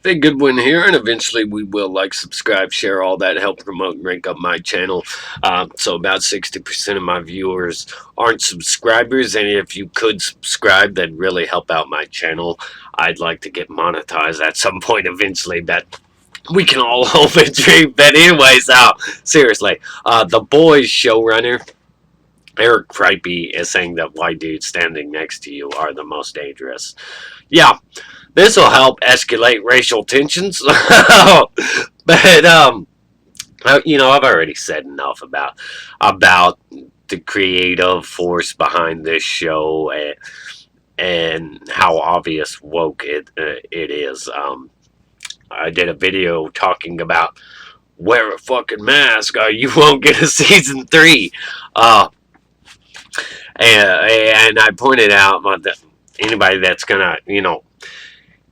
Hey, Goodwin here, and eventually we will like, subscribe, share all that, help promote and rank up my channel. So about 60% of my viewers aren't subscribers, and if you could subscribe, that'd really help out my channel. I'd like to get monetized at some point eventually. That we can all hope and dream. But anyways, seriously, the Boys Showrunner Eric Kripke is saying that white dudes standing next to you are the most dangerous. Yeah, this will help escalate racial tensions. But I've already said enough about the creative force behind this show and how obvious woke it is. I did a video talking about wear a fucking mask or you won't get a season 3. And I pointed out that anybody that's gonna,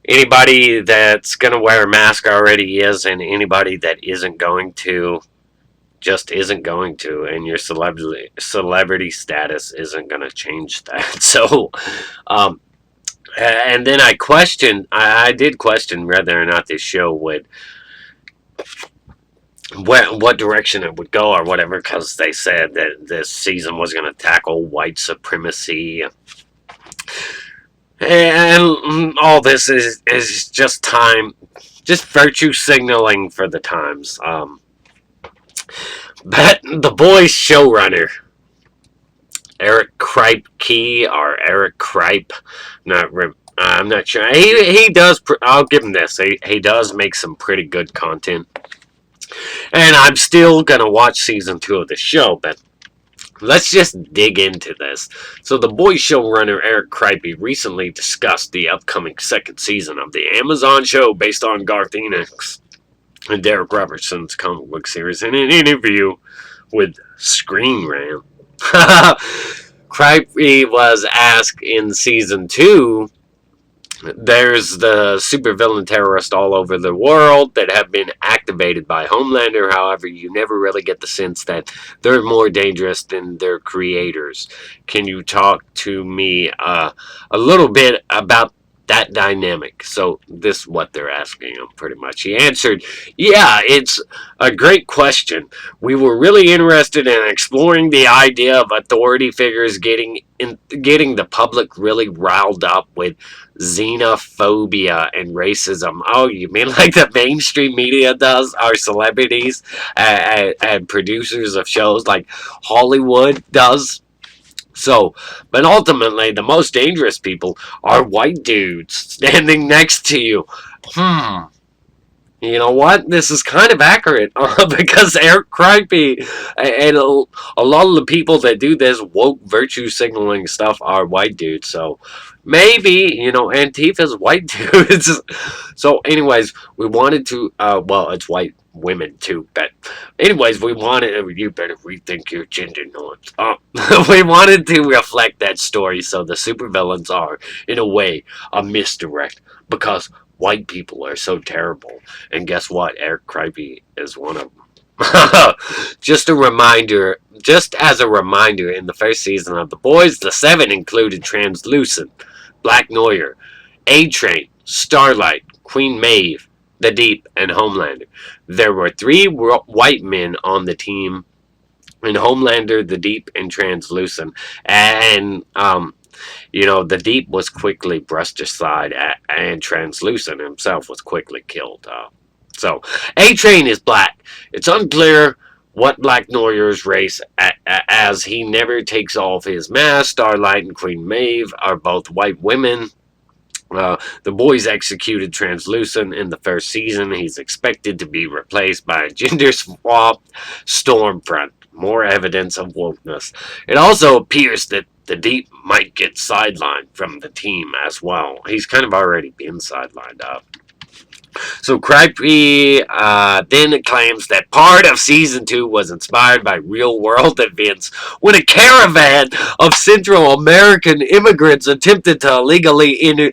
anybody that's gonna wear a mask already is, and anybody that isn't going to just isn't going to, and your celebrity status isn't gonna change that. So, and then I did question whether or not this show would what direction it would go or whatever, because they said that this season was going to tackle white supremacy, and all this is just virtue signaling for the times. But the Boys Showrunner Eric Kripke or Eric Kripe, I'm not sure. He does. I'll give him this. He does make some pretty good content. And I'm still going to watch season 2 of the show, but let's just dig into this. So the Boys Showrunner Eric Kripke recently discussed the upcoming second season of the Amazon show based on Garth Ennis and Derek Robertson's comic book series in an interview with Screen Rant. Kripke was asked in season 2, there's the supervillain terrorists all over the world that have been activated by Homelander. However, you never really get the sense that they're more dangerous than their creators. Can you talk to me a little bit about that dynamic? So this is what they're asking him, pretty much. He answered, yeah, it's a great question. We were really interested in exploring the idea of authority figures getting the public really riled up with xenophobia and racism. Oh, you mean like the mainstream media does? Our celebrities and producers of shows like Hollywood does? So, but ultimately, the most dangerous people are white dudes standing next to you. You know what? This is kind of accurate because Eric Kripke and a lot of the people that do this woke virtue signaling stuff are white dudes. So maybe, Antifa's white dudes. So anyways, we wanted to, it's white women too, but anyways, you better rethink your gender norms. We wanted to reflect that story, so the supervillains are, in a way, a misdirect, because white people are so terrible. And guess what? Eric Kripke is one of them. Just as a reminder, in the first season of The Boys, the 7 included Translucent, Black Noir, A-Train, Starlight, Queen Maeve, The Deep, and Homelander. There were 3 white men on the team, in Homelander, The Deep, and Translucent. And the Deep was quickly brushed aside, and Translucent himself was quickly killed. So, A-Train is black. It's unclear what Black Noir's race, as he never takes off his mask. Starlight and Queen Maeve are both white women. The Boys executed Translucent in the first season. He's expected to be replaced by a gender-swapped Stormfront. More evidence of wokeness. It also appears that the Deep might get sidelined from the team as well. He's kind of already been sidelined up. So Kripke then claims that part of season 2 was inspired by real-world events when a caravan of Central American immigrants attempted to illegally enter.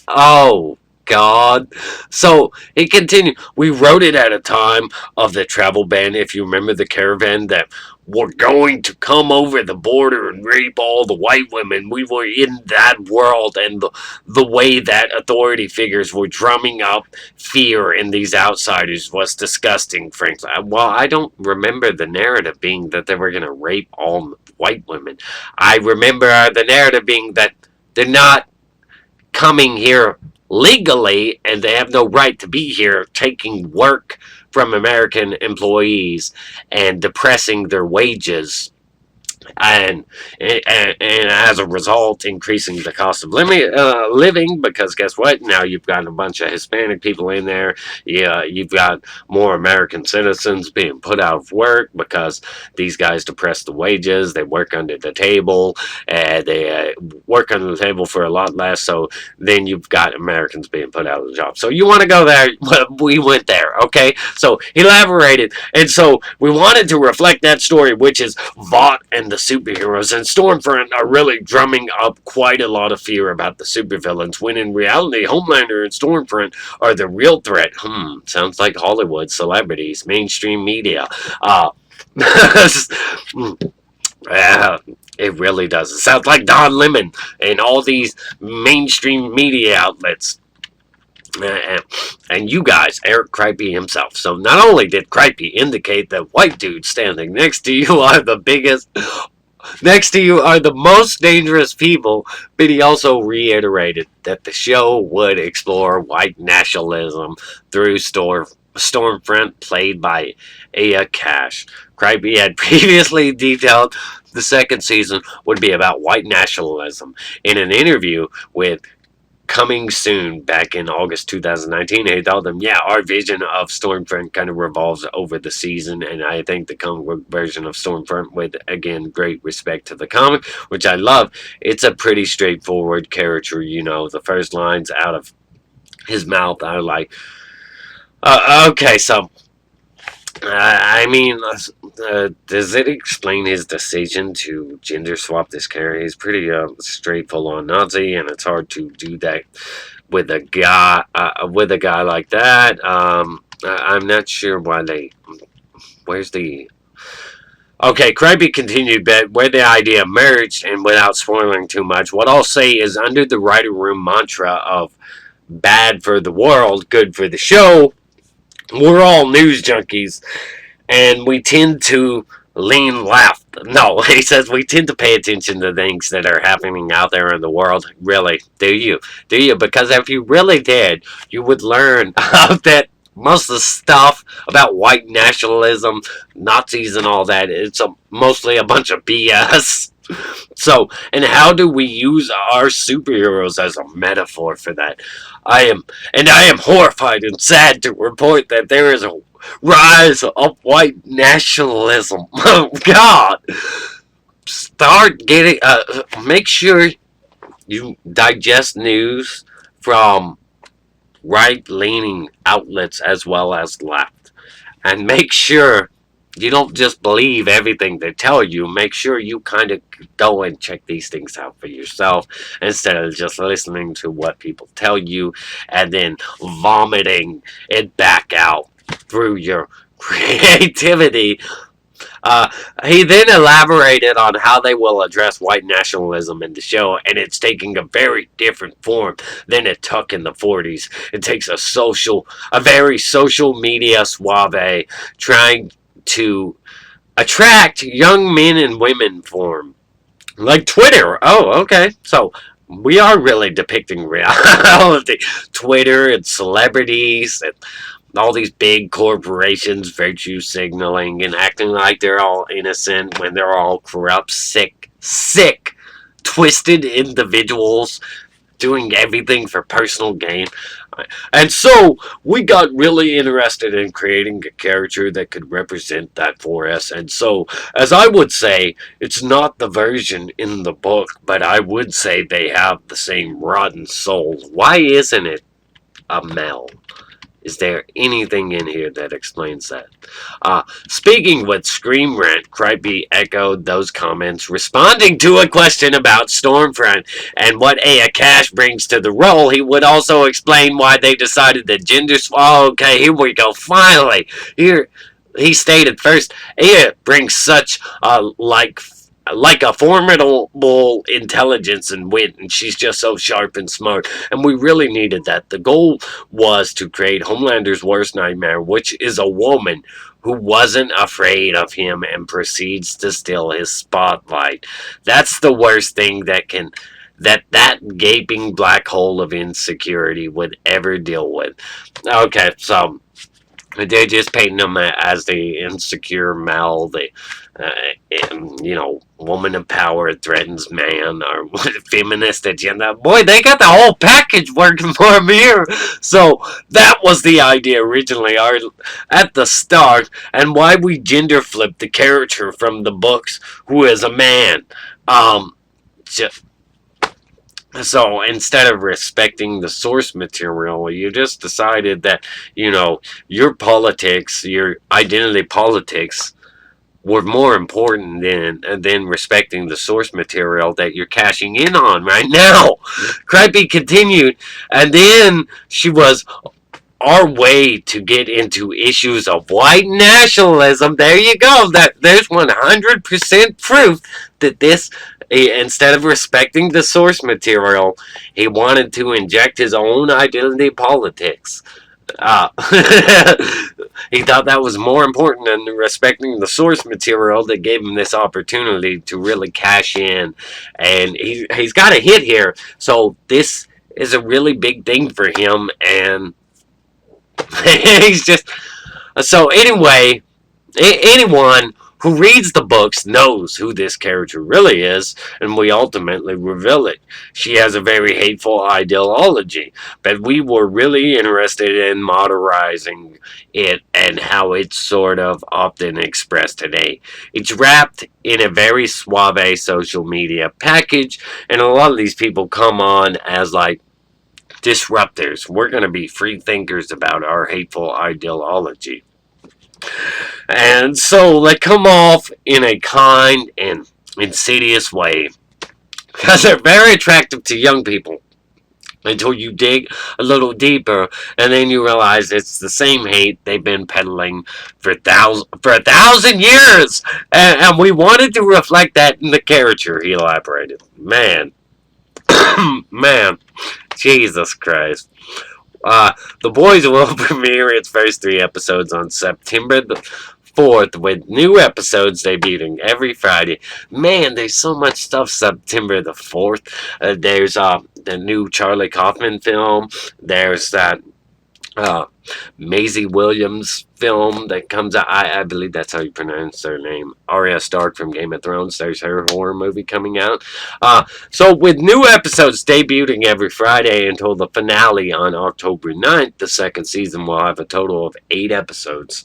Oh, God. So he continued. We wrote it at a time of the travel ban. If you remember the caravan that were going to come over the border and rape all the white women. We were in that world, and the way that authority figures were drumming up fear in these outsiders was disgusting, frankly. Well, I don't remember the narrative being that they were going to rape all white women. I remember the narrative being that they're not coming here legally and they have no right to be here, taking work from American employees and depressing their wages, and as a result increasing the cost of living, because guess what, now you've got a bunch of Hispanic people in there. Yeah, you've got more American citizens being put out of work because these guys depress the wages. They work under the table, and they work under the table for a lot less. So then you've got Americans being put out of the job. So you want to go there? We went there. Okay, so he elaborated, and so we wanted to reflect that story, which is Vought and the superheroes, and Stormfront are really drumming up quite a lot of fear about the supervillains, when in reality Homelander and Stormfront are the real threat. Sounds like Hollywood celebrities, mainstream media. It really does. It sounds like Don Lemon and all these mainstream media outlets. And you guys, Eric Kripke himself. So not only did Kripke indicate that white dudes standing next to you are the biggest, next to you are the most dangerous people, but he also reiterated that the show would explore white nationalism through Stormfront, played by Aya Cash. Kripke had previously detailed the second season would be about white nationalism. In an interview with Coming Soon back in August 2019, he told them, yeah, our vision of Stormfront kind of revolves over the season, and I think the comic book version of Stormfront, with, again, great respect to the comic, which I love, it's a pretty straightforward character. You know, the first lines out of his mouth are like, okay, so I mean, does it explain his decision to gender swap this character? He's pretty straightforward Nazi, and it's hard to do that with a guy like that. I'm not sure why they. Where's the? Okay, Kripke continued, but where the idea emerged, and without spoiling too much, what I'll say is under the writer room mantra of "bad for the world, good for the show." We're all news junkies, and we tend to lean left. No, he says we tend to pay attention to things that are happening out there in the world. Really, do you? Do you? Because if you really did, you would learn that most of the stuff about white nationalism, Nazis, and all that, it's mostly a bunch of BS. So, and how do we use our superheroes as a metaphor for that? I am horrified and sad to report that there is a rise of white nationalism. Oh God! Start getting. Make sure you digest news from right-leaning outlets as well as left, and make sure you don't just believe everything they tell you. Make sure you kind of go and check these things out for yourself, instead of just listening to what people tell you and then vomiting it back out through your creativity. He then elaborated on how they will address white nationalism in the show, and it's taking a very different form than it took in the 40s. It takes a very social media suave, trying to attract young men and women form, like Twitter. Oh, okay. So we are really depicting reality. Twitter and celebrities and all these big corporations virtue signaling and acting like they're all innocent when they're all corrupt, sick, twisted individuals doing everything for personal gain. And so we got really interested in creating a character that could represent that for us. And so, as I would say, it's not the version in the book, but I would say they have the same rotten souls. Why isn't it a Mel? Is there anything in here that explains that? Speaking with Scream Rant, Kripke echoed those comments, responding to a question about Stormfront and what Aya Cash brings to the role. He would also explain why they decided that gender. Oh, okay, here we go. Finally, here he stated first, Aya brings such like a formidable intelligence and wit, and she's just so sharp and smart, and we really needed that. The goal was to create Homelander's worst nightmare, which is a woman who wasn't afraid of him and proceeds to steal his spotlight. That's the worst thing that gaping black hole of insecurity would ever deal with. Okay, so they're just painting them as the insecure Mel, the woman of power threatens man, or feminist agenda. Boy, they got the whole package working for them here. So that was the idea originally, at the start, and why we gender flipped the character from the books, who is a man. Just so instead of respecting the source material, you just decided that, your politics, your identity politics, were more important than respecting the source material that you're cashing in on right now. Kripke continued, and then she was our way to get into issues of white nationalism. There you go. There's 100% proof that this, instead of respecting the source material, he wanted to inject his own identity politics. He thought that was more important than respecting the source material that gave him this opportunity to really cash in. And he's got a hit here. So this is a really big thing for him. And he's just. So anyway, anyone who reads the books knows who this character really is, and we ultimately reveal it. She has a very hateful ideology, but we were really interested in modernizing it and how it's sort of often expressed today. It's wrapped in a very suave social media package, and a lot of these people come on as like disruptors. We're going to be free thinkers about our hateful ideology. And so they come off in a kind and insidious way because they're very attractive to young people until you dig a little deeper, and then you realize it's the same hate they've been peddling for a thousand years. And we wanted to reflect that in the character, he elaborated. Man, man, Jesus Christ. The Boys will premiere its first 3 episodes on September the 4th, with new episodes debuting every Friday. Man, there's so much stuff September the 4th. There's the new Charlie Kaufman film. There's that Maisie Williams film that comes out. I believe that's how you pronounce her name. Arya Stark from Game of Thrones. There's her horror movie coming out. So with new episodes debuting every Friday until the finale on October 9th, the second season will have a total of 8 episodes.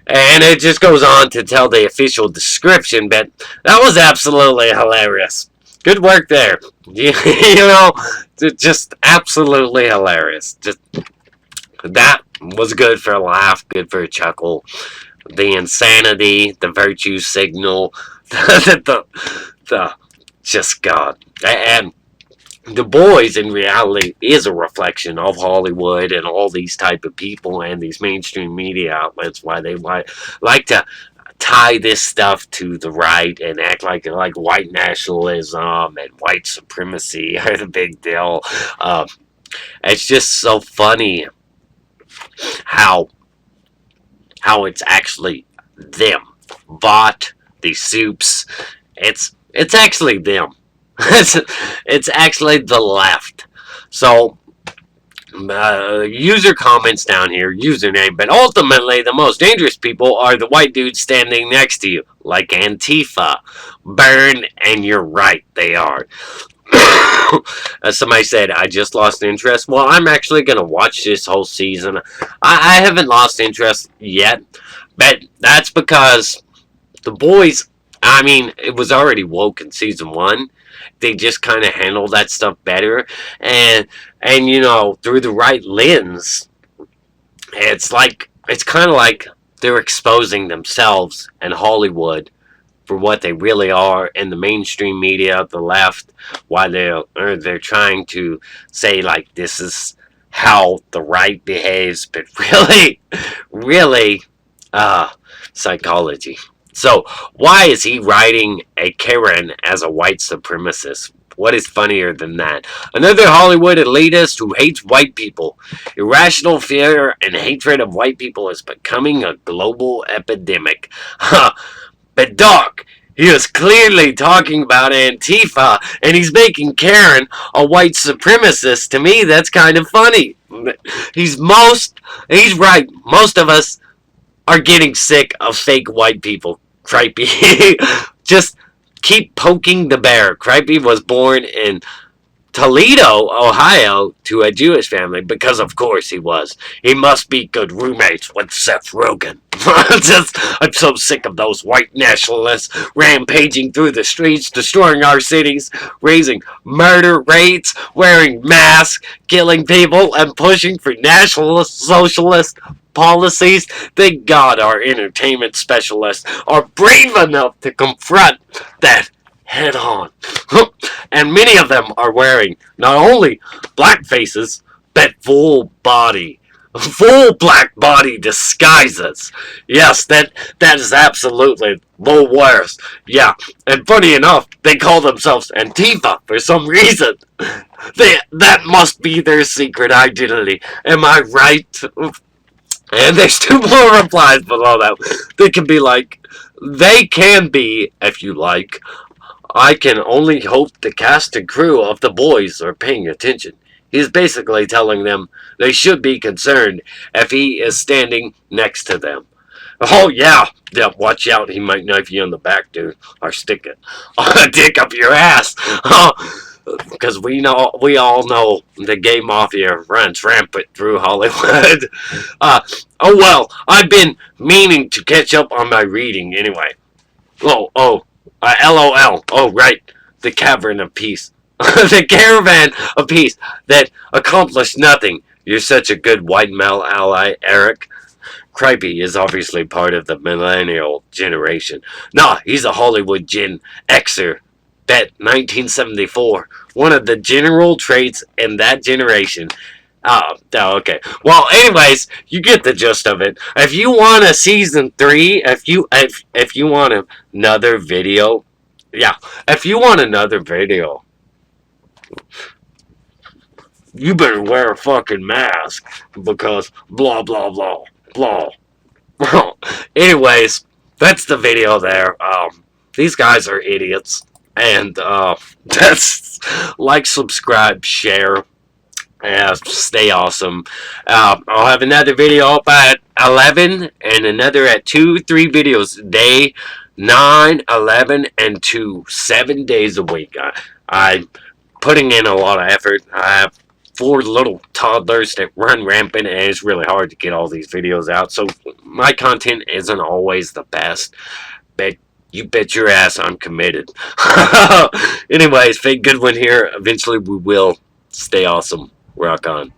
And it just goes on to tell the official description, but that was absolutely hilarious. Good work there. Just absolutely hilarious. Just that was good for a laugh, good for a chuckle. The insanity, the virtue signal, the just God. And The Boys, in reality, is a reflection of Hollywood and all these type of people and these mainstream media outlets, why they like to tie this stuff to the right and act like white nationalism and white supremacy are the big deal. It's just so funny how it's actually them. Vought, these soups, it's actually them. It's actually the left. So user comments down here, username, but ultimately the most dangerous people are the white dudes standing next to you, like Antifa. Burn, and you're right, they are. Somebody said, I just lost interest. Well, I'm actually going to watch this whole season. I haven't lost interest yet, but that's because The Boys, I mean, it was already woke in season 1, They just kind of handle that stuff better, and you know, through the right lens, it's kind of like they're exposing themselves and Hollywood for what they really are in the mainstream media, the left, while they're trying to say like this is how the right behaves, but really, really, uh, psychology. So why is he writing a Karen as a white supremacist? What is funnier than that? Another Hollywood elitist who hates white people. Irrational fear and hatred of white people is becoming a global epidemic. But Doc, he was clearly talking about Antifa, and he's making Karen a white supremacist. To me, that's kind of funny. He's he's right. Most of us are getting sick of fake white people. Cripey. Just keep poking the bear. Cripey was born in Toledo, Ohio, to a Jewish family, because of course he was. He must be good roommates with Seth Rogen. I'm so sick of those white nationalists rampaging through the streets, destroying our cities, raising murder rates, wearing masks, killing people, and pushing for nationalist, socialist policies. Thank God our entertainment specialists are brave enough to confront that head on. And many of them are wearing not only black faces, but full black body disguises. Yes, that is absolutely the worst. Yeah, and funny enough, they call themselves Antifa for some reason. That must be their secret identity. Am I right? And there's two more replies below that. They can be, if you like, I can only hope the cast and crew of the boys are paying attention. He's basically telling them they should be concerned if he is standing next to them. Oh yeah, watch out, he might knife you in the back, dude, or stick it, dick up your ass. Because we all know the gay mafia runs rampant through Hollywood. Oh well, I've been meaning to catch up on my reading anyway. LOL. Oh, right. The Cavern of Peace. The Caravan of Peace that accomplished nothing. You're such a good white male ally, Eric. Kripke is obviously part of the millennial generation. Nah, he's a Hollywood Gen Xer. Bet 1974. One of the general traits in that generation. Okay. Well, anyways, you get the gist of it. If you want a season 3, if you want another video, yeah, if you want another video, you better wear a fucking mask because blah blah blah blah. Anyways, that's the video there. These guys are idiots, and that's like, subscribe, share. Yeah, stay awesome. I'll have another video up at 11 and another at 2, 3 videos a day. 9, 11, and 2. 7 days a week. I'm putting in a lot of effort. I have 4 little toddlers that run rampant, and it's really hard to get all these videos out. So my content isn't always the best. But you bet your ass I'm committed. Anyways, Fake Goodwin here. Eventually we will. Stay awesome. Rock on.